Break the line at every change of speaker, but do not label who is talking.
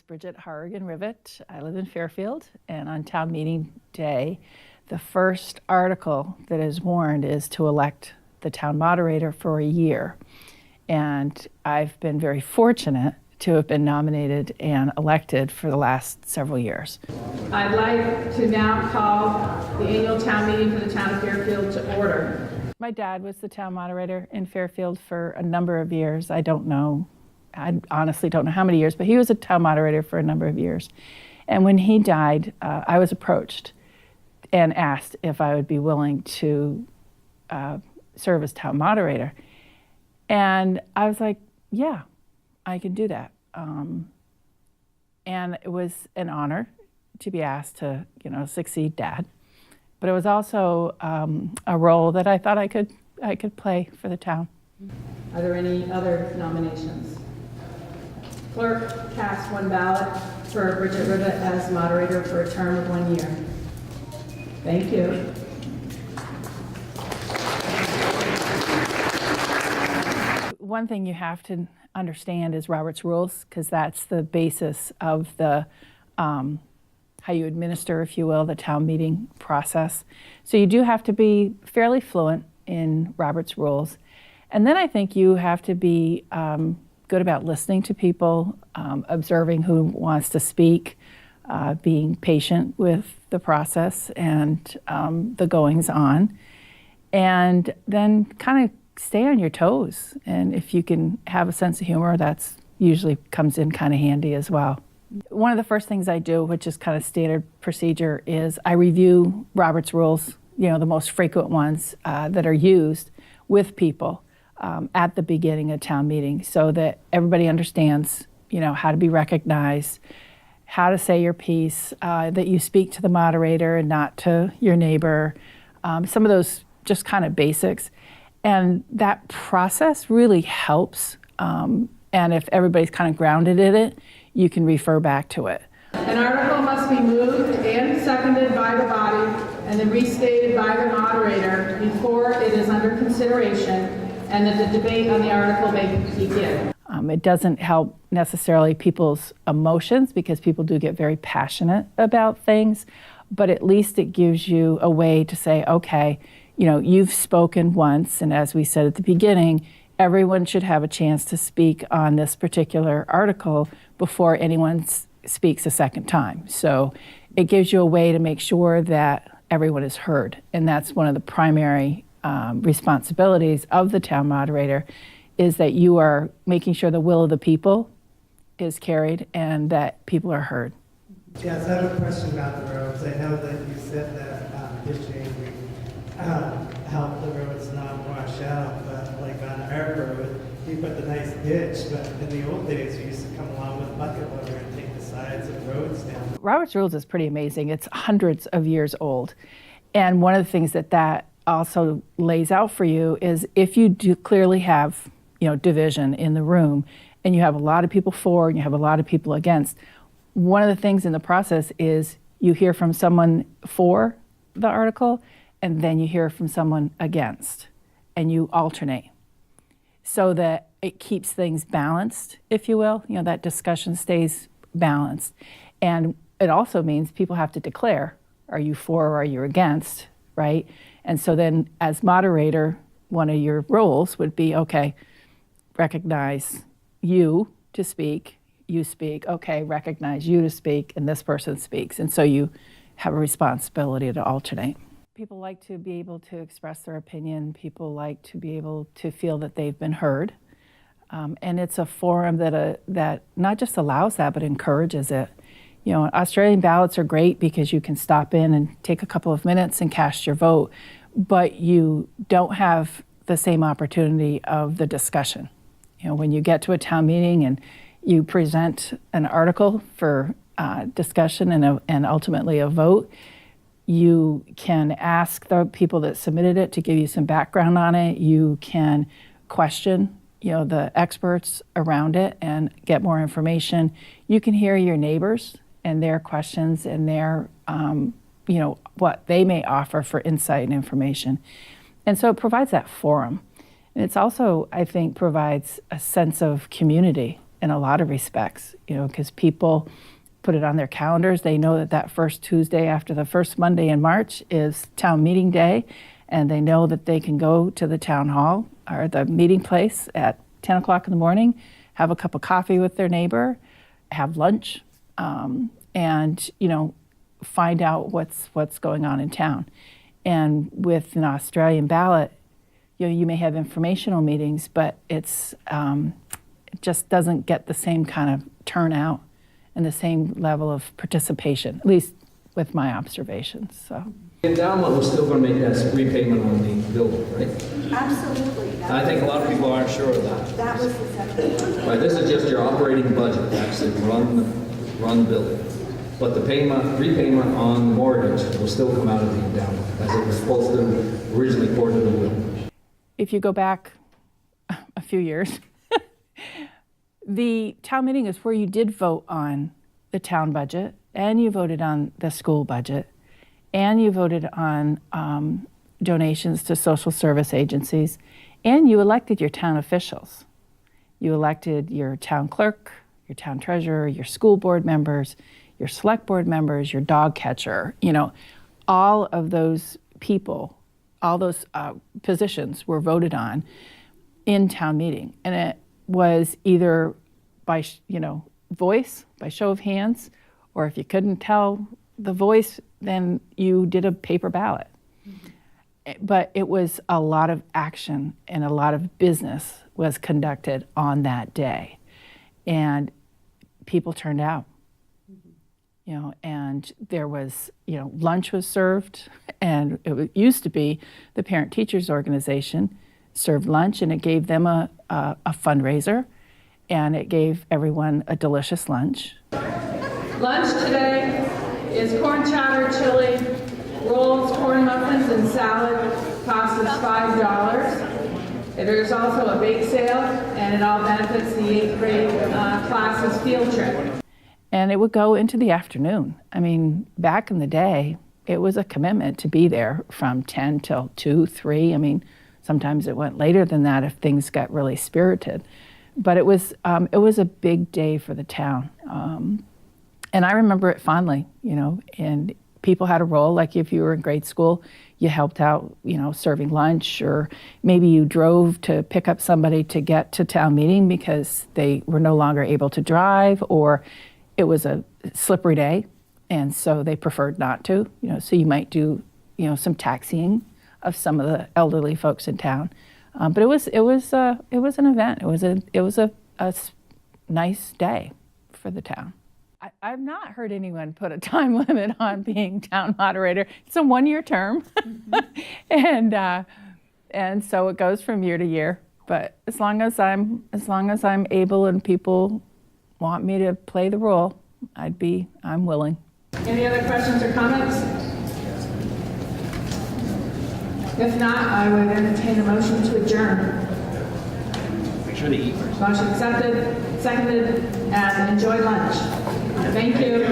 Bridget, Howrigan, Rivet. I live in Fairfield, and on town meeting day, the first article that is warned is to elect the town moderator for a year. And I've been very fortunate to have been nominated and elected for the last several years.
I'd like to now call the annual town meeting for the town of Fairfield to order.
My dad was the town moderator in Fairfield for a number of years. I honestly don't know how many years, but he was a town moderator for a number of years. And when he died, I was approached and asked if I would be willing to serve as town moderator. And I was like, yeah, I can do that. And it was an honor to be asked to, succeed Dad. But it was also a role that I thought I could play for the town.
Are there any other nominations? Clerk cast one ballot for Bridget Rivet as moderator for a term of 1 year. Thank you.
One thing you have to understand is Robert's rules, because that's the basis of the how you administer, if you will, the town meeting process. So you do have to be fairly fluent in Robert's rules. And then I think you have to be good about listening to people, observing who wants to speak, being patient with the process and the goings on, and then kind of stay on your toes. And if you can have a sense of humor, that's usually comes in kind of handy as well. One of the first things I do, which is kind of standard procedure, is I review Robert's rules, the most frequent ones that are used with people at the beginning of town meeting, so that everybody understands, how to be recognized, how to say your piece, that you speak to the moderator and not to your neighbor, some of those just kind of basics. And that process really helps. And if everybody's kind of grounded in it, you can refer back to it.
An article must be moved and seconded by the body and then restated by the moderator before it is under consideration and that the debate on the article may begin.
It doesn't help necessarily people's emotions, because people do get very passionate about things, but at least it gives you a way to say, okay, you've spoken once, and as we said at the beginning, everyone should have a chance to speak on this particular article before anyone speaks a second time. So it gives you a way to make sure that everyone is heard, and that's one of the primary responsibilities of the town moderator, is that you are making sure the will of the people is carried and that people are heard.
Yes, I have a question about the roads. I know that you said that ditching help the roads not wash out, but like on our road, you put the nice ditch, but in the old days, you used to come along with bucket loader and take the sides of roads down.
Robert's Rules is pretty amazing. It's hundreds of years old. And one of the things that also lays out for you is if you do clearly have, division in the room, and you have a lot of people for and you have a lot of people against, one of the things in the process is you hear from someone for the article, and then you hear from someone against, and you alternate so that it keeps things balanced, if you will. That discussion stays balanced. And it also means people have to declare, are you for or are you against, right? And so then as moderator, one of your roles would be, okay, recognize you to speak, you speak, okay, recognize you to speak, and this person speaks. And so you have a responsibility to alternate. People like to be able to express their opinion. People like to be able to feel that they've been heard. And it's a forum that not just allows that, but encourages it. Australian ballots are great because you can stop in and take a couple of minutes and cast your vote, but you don't have the same opportunity of the discussion. When you get to a town meeting and you present an article for discussion and ultimately a vote, you can ask the people that submitted it to give you some background on it. You can question, the experts around it and get more information. You can hear your neighbors and their questions and their, what they may offer for insight and information. And so it provides that forum. And it's also, I think, provides a sense of community in a lot of respects, because people put it on their calendars. They know that that first Tuesday after the first Monday in March is town meeting day, and they know that they can go to the town hall or the meeting place at 10 o'clock in the morning, have a cup of coffee with their neighbor, have lunch, and find out what's going on in town. And with an Australian ballot, you may have informational meetings, but it just doesn't get the same kind of turnout and the same level of participation, at least with my observations. So.
The endowment was still going to make that repayment on the building, right?
Absolutely.
I think a lot of people aren't sure of that.
That was the second.
Right, this is just your operating budget to actually run the building. But the repayment on the mortgage will still come out of the endowment, as it was supposed to originally pour to the will.
If you go back a few years, the town meeting is where you did vote on the town budget, and you voted on the school budget, and you voted on donations to social service agencies, and you elected your town officials. You elected your town clerk, your town treasurer, your school board members, your select board members, your dog catcher. All of those people, all those positions were voted on in town meeting. And it was either by, voice, by show of hands, or if you couldn't tell the voice, then you did a paper ballot. Mm-hmm. But it was a lot of action and a lot of business was conducted on that day. And people turned out. And there was, lunch was served, and it used to be the Parent Teachers Organization served lunch, and it gave them a fundraiser, and it gave everyone a delicious lunch.
Lunch today is corn chowder, chili, rolls, corn muffins, and salad. Cost is $5. There's also a bake sale, and it all benefits the 8th grade class's field trip.
And it would go into the afternoon. I mean, back in the day, it was a commitment to be there from 10 till 2, 3. I mean, sometimes it went later than that if things got really spirited. But it was a big day for the town. And I remember it fondly, and people had a role. Like if you were in grade school, you helped out, serving lunch, or maybe you drove to pick up somebody to get to town meeting because they were no longer able to drive, or it was a slippery day, and so they preferred not to. So you might do, some taxiing of some of the elderly folks in town. But it was an event. It was a nice day for the town. I've not heard anyone put a time limit on being town moderator. It's a 1-year term, and so it goes from year to year. But as long as I'm able and people want me to play the role, I'm willing.
Any other questions or comments? If not, I would entertain a motion to adjourn.
Make sure to eat first.
Motion accepted, seconded, and enjoy lunch. Thank you.